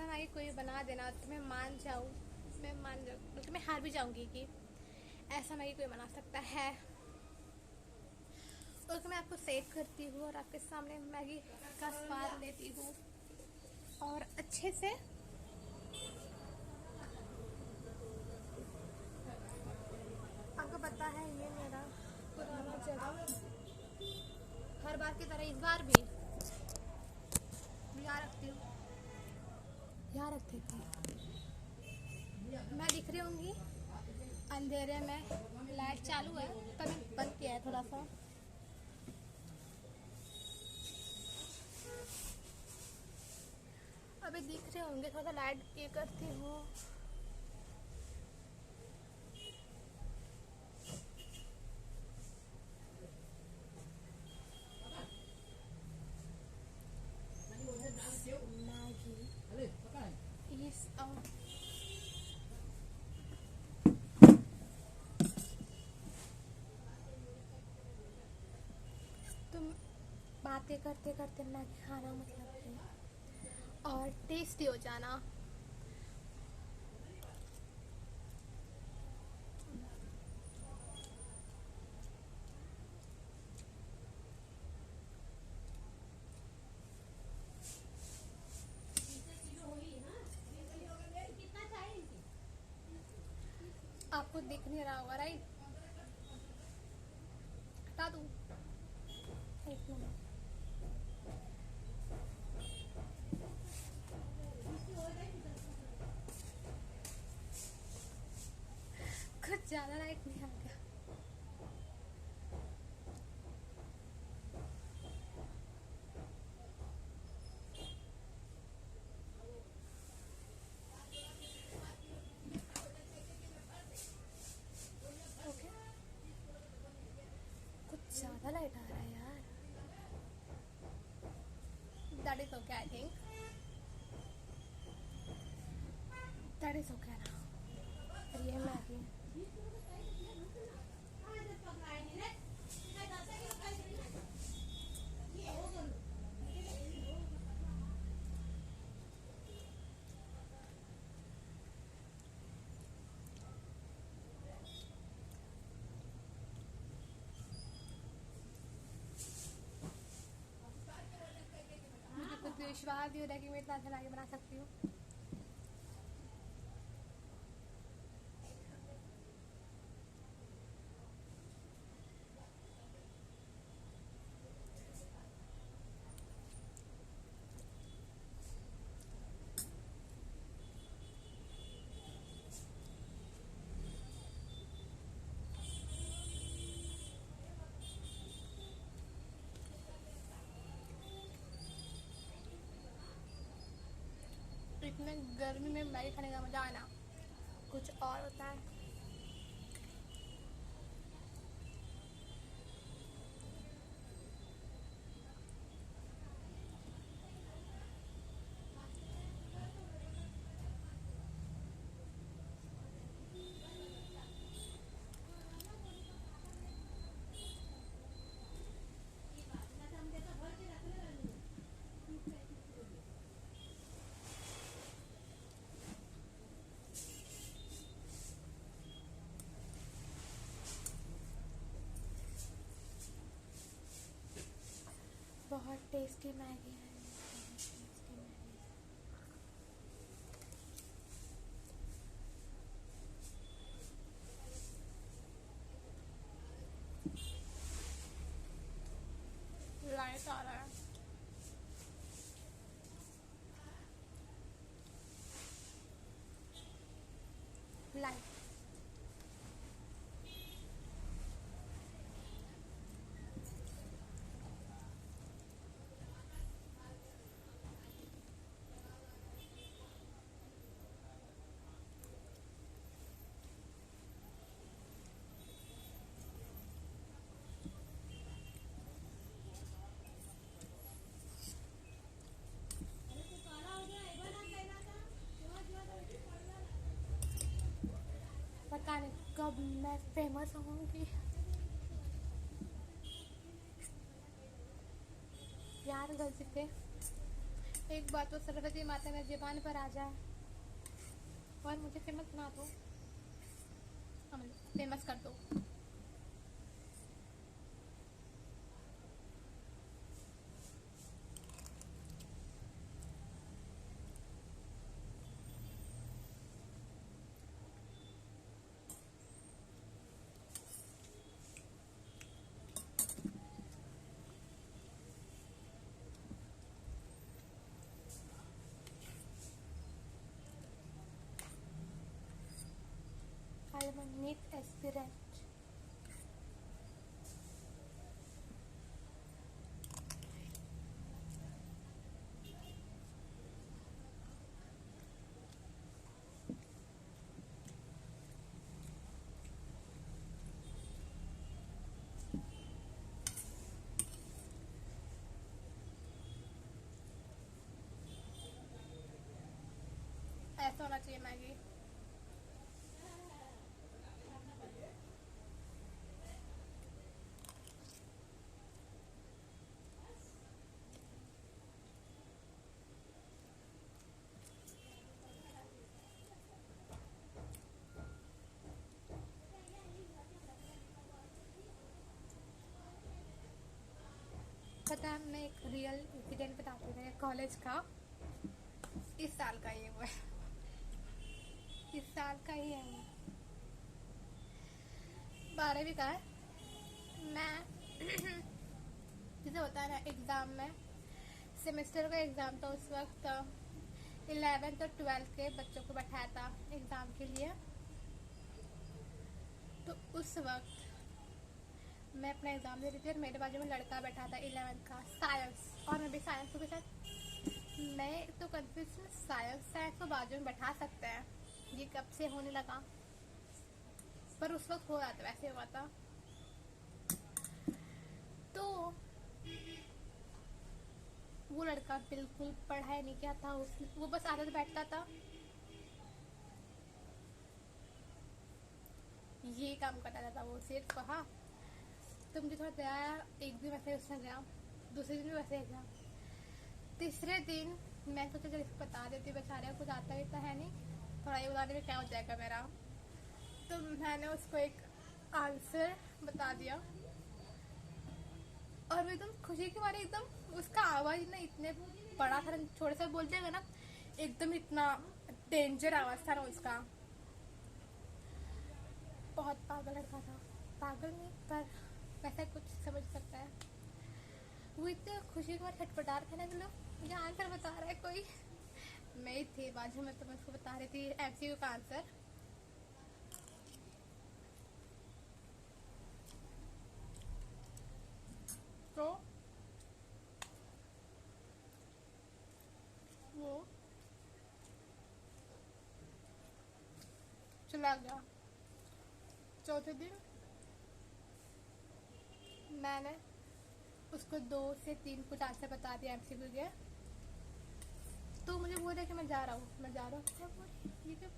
Maggi कोई बना देना तो मैं मान जाऊँ, बल्कि मैं हार भी जाऊँगी कि ऐसा मैगी कोई बना सकता है। और मैं आपको सेव करती हूँ और आपके सामने मैगी का स्वाद लेती हूँ और अच्छे से आपको पता है ये मेरा पुराना जगह, हर बार की तरह इस बार भी यहाँ रखती हूँ, यहाँ रखती थी मैं। दिख रही होंगी अंधेरे में, लाइट चालू है पर मैं बंद किया है थोड़ा सा। अभी दिख रहे होंगे, थोड़ा सा लाइट ये करती हूँ। मैगी इस तुम बातें करते करते मैगी खाना मतलब है और टेस्टी हो जाना। आपको दिख नहीं रहा होगा राइट? हटा दूँ? एक मिनट। कुछ ज़्यादा लाइट नहीं आ गया। ओके, कुछ ज़्यादा लाइट आ रहा है यार। That is okay, I think that is okay ना। और ये मैगी मुझे खुद विश्वास भी हो रहा है कि मैं इतना अच्छा मैगी बना सकती हूँ। इतने गर्मी में मैगी खाने का मजा आना कुछ और होता है। बहुत टेस्टी मैगी है, बहुत टेस्टी मैगी। लाइट आ रहा है। लाइट पता नहीं कब मैं फेमस होंगी। यार गलती पे एक बार तो सरस्वती माता मेरी जुबान पर आ जाए और मुझे फेमस बना दो, फेमस कर दो। I am a neat aspirant. ऐसा होना चाहिए मैगी। पता है, मैं एक रियल इंसिडेंट बताती हूँ मेरे कॉलेज का। इस साल का ये वो है, इस साल का ही है वो, 12वीं का है। मैं जैसे होता है ना एग्ज़ाम में, सेमेस्टर का एग्ज़ाम था उस वक्त, 11th और 12th के बच्चों को बैठाया था एग्ज़ाम के लिए। तो उस वक्त मैं अपना एग्ज़ाम दे रही थी और मेरे बाजू में लड़का बैठा था 11th का, साइंस, और मैं भी साइंस के साथ। मैं तो कंफ्यूज हूँ, साइंस को बाजू में बैठा सकते हैं, ये कब से होने लगा, पर उस वक्त हो रहा था, वैसे हुआ था। तो वो लड़का बिल्कुल पढ़ाई नहीं किया था, वो बस आदत बैठता था, ये काम करता था वो सिर्फ। हाँ, तो मुझे थोड़ा दया आया, एक दिन वैसे उसने गया, दूसरे दिन भी वैसे गया, तीसरे दिन मैं सोचा चल इसको बता देती, बेचारे कुछ आता भी तो है नहीं, थोड़ा ये बताने में क्या हो जाएगा मेरा। तो मैंने उसको एक आंसर बता दिया और वो एकदम खुशी के मारे, एकदम उसका आवाज़ ना इतने बड़ा था, छोटे से बोल जाएगा ना, एकदम इतना डेंजर आवाज़ था ना उसका। बहुत पागल लड़का था, पागल नहीं पर वैसा कुछ समझ सकता है। वो इतने खुशी के बाद छटपटा रहे थे ना, मतलब मुझे आंसर बता रहा है कोई, मैं ही थी बाजू में, तो मैं उसको बता रही थी एमसीक्यू का आंसर। तो वो चला गया। चौथे दिन मैंने उसको 2 से 3 कुछ आंसर बता दिया एमसीक्यू के। तो मुझे बोल रहा कि मैं जा रहा हूँ, मैं जा रहा हूँ। क्या बोल, ये क्या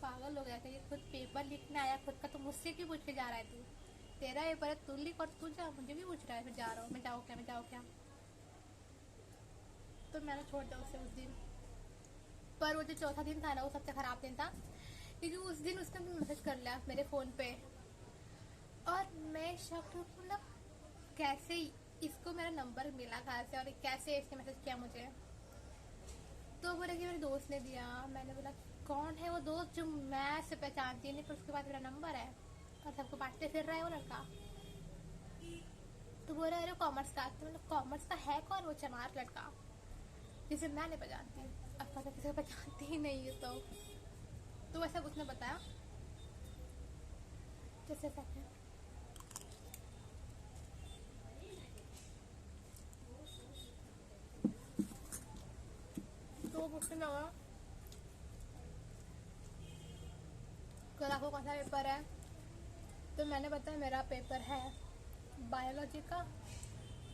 पागल हो गया था, ये खुद पेपर लिखने आया खुद का, तो मुझसे क्यों पूछ के जा रहा है तू, तेरा पेपर है तू लिख और तू जा, मुझे भी पूछ रहा है मैं जा रहा हूँ, मैं जाऊँ क्या, मैं जाऊँ क्या। तो मैंने छोड़ दिया उसे उस दिन। पर वो जो चौथा दिन था ना, वो सबसे ख़राब दिन था, क्योंकि उस दिन उसने मैसेज कर लिया मेरे फ़ोन पे, और मैं शॉक्ड हूँ, मतलब कैसे इसको मेरा नंबर मिला कहाँ से, और कैसे इसने मैसेज किया मुझे। तो बोला कि मेरे दोस्त ने दिया। मैंने बोला कौन है वो दोस्त जो मैं से पहचानती नहीं, पर उसके बाद मेरा नंबर है और सबको बांटते फिर रहा है वो लड़का। तो बोल रहा है कॉमर्स का। तो मतलब कॉमर्स का है कौन, वो चमार लड़का जिसे मैं नहीं पहचानती, अब पता किसी को पहचानती ही नहीं है। तो वैसा उसने बताया जैसे सेकंड। तो मुझसे लगा कल आपको कौन सा पेपर है, तो मैंने बताया मेरा पेपर है बायोलॉजी का।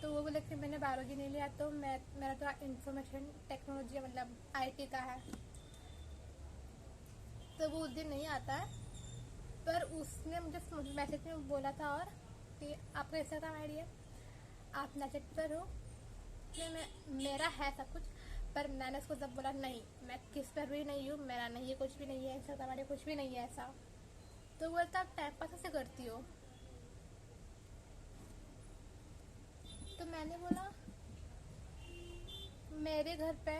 तो वो बोले कि मैंने बायोलॉजी नहीं लिया, तो मेरा तो इंफॉर्मेशन टेक्नोलॉजी मतलब आईटी का है। तो वो उस दिन नहीं आता है, पर उसने मुझे मैसेज में बोला था और कि आपका इंस्टाग्राम आईडी है, आप नेचर पर हो, कि मेरा है सब कुछ, पर मैंने उसको जब बोला नहीं, मैं किस पर भी नहीं हूँ, मेरा नहीं है, कुछ भी नहीं है ऐसा, तुम्हारे कुछ भी नहीं है ऐसा, तो बोलता आप टाइम पास ऐसे करती हो। तो मैंने बोला मेरे घर पे,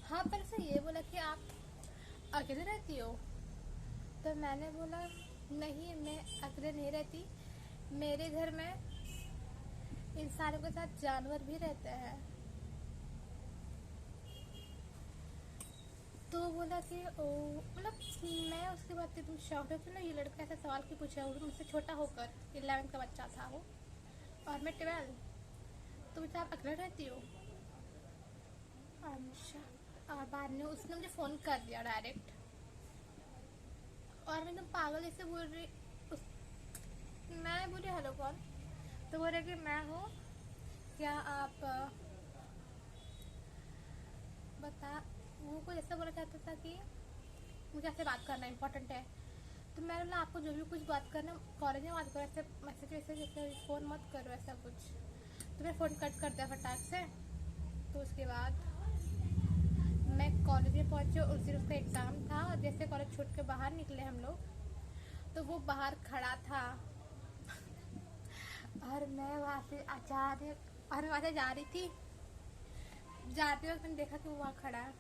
हाँ पर से ये बोला कि आप अकेले रहती हो। तो मैंने बोला नहीं, मैं अकेले नहीं रहती, मेरे घर में इंसानों के साथ जानवर भी रहते हैं। तो बोला कि ओ, मतलब मैं उसके बाद से तुम शॉक्ड हो कि ना ये लड़का ऐसा सवाल क्यों पूछा, वो मुझसे छोटा होकर 11 का बच्चा था वो, और मैं 12। तो मुझे आप अकेले रहती हो। अच्छा। और बाद में उसने मुझे फ़ोन कर दिया डायरेक्ट, और मैं एकदम पागल ऐसे बोल रही, उस मैं बोली हेलो कौन, तो बोल रहे कि मैं हूँ, क्या आप बता, वो कोई ऐसा बोला चाहता था कि मुझे ऐसे बात करना इम्पोर्टेंट है। तो मैंने बोला आपको जो भी कुछ बात करना कॉलेज में बात करो, ऐसे मैसेज वैसे जैसे फ़ोन मत करो ऐसा कुछ। तो मैं फ़ोन कट कर दिया फटाक से। तो उसके बाद मैं कॉलेज में पहुंची, उस दिन उसका एग्ज़ाम था, और जैसे कॉलेज छूट के बाहर निकले हम लोग, तो वो बाहर खड़ा था, और मैं वहाँ से जा रही थी, जाते वक्त मैंने देखा कि वो वहाँ खड़ा है।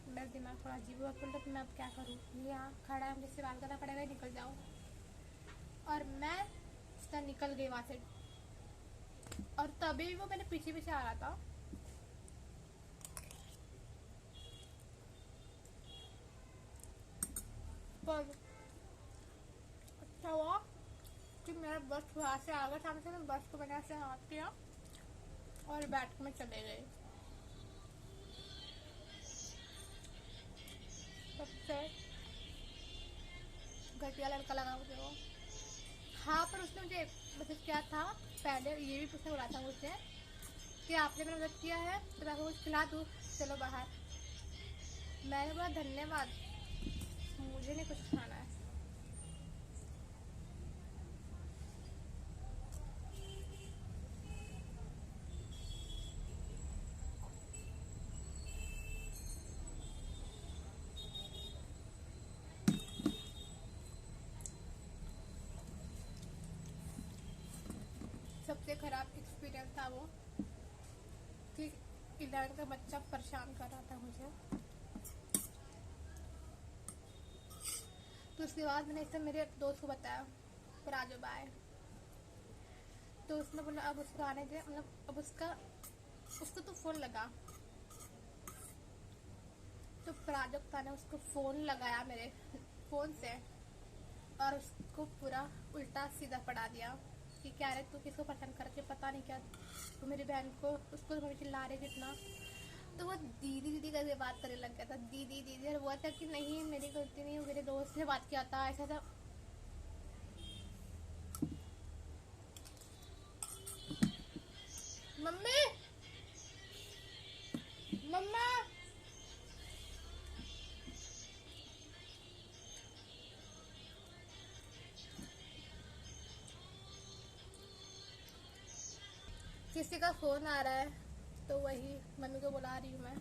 मेरा दिमाग थोड़ा अजीब हुआ, बोला तो मैं अब क्या करूँ, ये यहाँ खड़ा है, मुझे इससे बात करना पड़ेगा, निकल जाओ। और मैं सीधा निकल गई वहाँ से, और तभी भी वो मेरे पीछे पीछे आ रहा था। पर अच्छा हुआ कि मेरा बस वहाँ से आ गया सामने से, मैं बस को मैंने ऐसे हाथ किया और बैठ के मैं चले गई। सबसे घटिया लड़का लगा मुझे वो। हाँ पर उसने मुझे मैसेज किया था पहले, ये भी पूछने बोला था मुझसे कि आपने मेरा मदद किया है तो मैं आपको कुछ खिला दूँ, चलो बाहर। मैंने बोला धन्यवाद, मुझे नहीं कुछ खाना है। सबसे ख़राब एक्सपीरियंस था वो कि 11 का बच्चा परेशान कर रहा था मुझे। तो उसके बाद मैंने इसे मेरे दोस्त को बताया, राजू बाय। तो उसने बोला अब उसको आने दे, मतलब अब उसको तो फ़ोन लगा। तो प्राजक्ता ने उसको फ़ोन लगाया मेरे फ़ोन से, और उसको पूरा उल्टा सीधा पढ़ा दिया कि क्या रे तू किसको पसंद करके, पता नहीं क्या तू मेरी बहन को, उसको तो चिल्ला रहे कितना। तो वो दीदी दीदी करके बात करने लग गया था, दीदी दीदी, और वो था कि नहीं मेरी गलती नहीं, मेरे दोस्त ने बात किया था, ऐसा था। मम्मी, मम्मा, किसी का फ़ोन आ रहा है, तो वही मम्मी को बुला रही हूँ मैं।